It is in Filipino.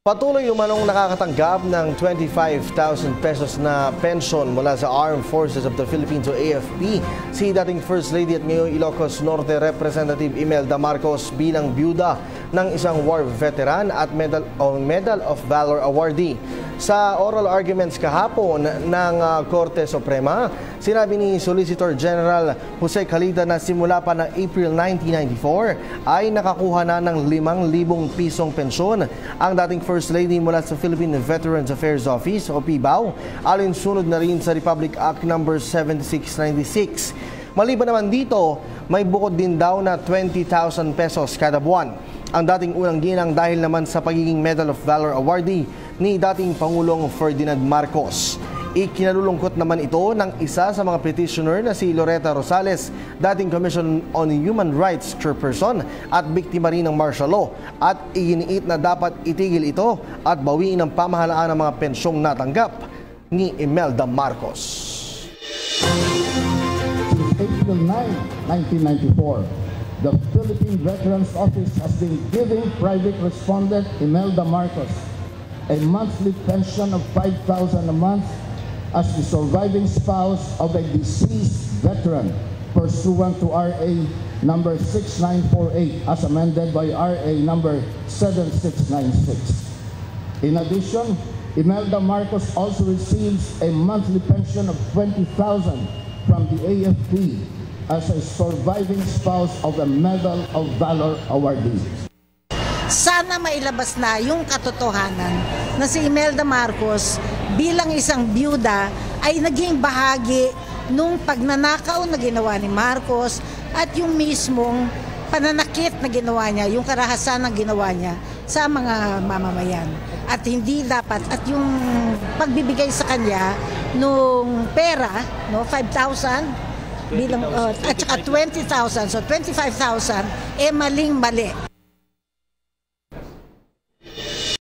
Patuloy umanong nakakatanggap ng 25,000 pesos na pension mula sa Armed Forces of the Philippines o AFP si dating First Lady at ngayong Ilocos Norte Representative Imelda Marcos bilang byuda ng isang war veteran at Medal of Valor awardee. Sa oral arguments kahapon ng Korte Suprema, sinabi ni Solicitor General Jose Calida na simula pa ng April 1994 ay nakakuha na ng 5,000 pisong pensyon ang dating First Lady mula sa Philippine Veterans Affairs Office o PBAO, alinsunod na rin sa Republic Act No. 7696. Maliban naman dito, may bukod din daw na 20,000 pesos kada buwan ang dating unang ginang dahil naman sa pagiging Medal of Valor awardee ni dating Pangulong Ferdinand Marcos. Ikinalulungkot naman ito ng isa sa mga petitioner na si Loretta Rosales, dating Commission on Human Rights Chairperson at biktima rin ng martial law, at iginiit na dapat itigil ito at bawiin ang pamahalaan ng mga pensyong natanggap ni Imelda Marcos. Since April 9, 1994, the Philippine Veterans Office has been giving private respondent Imelda Marcos a monthly pension of 5,000 a month as the surviving spouse of a deceased veteran pursuant to RA number 6948 as amended by RA number 7696. In addition, Imelda Marcos also receives a monthly pension of 20,000 from the AFP as a surviving spouse of a Medal of Valor awardee. Sana mailabas na yung katotohanan na si Imelda Marcos bilang isang byuda ay naging bahagi nung pagnanakaw na ginawa ni Marcos at yung mismong pananakit na ginawa niya, yung karahasan na ginawa niya sa mga mamamayan. At hindi dapat, at yung pagbibigay sa kanya nung pera, no, 5,000 bilang at saka 20,000, so 25,000 maling-mali.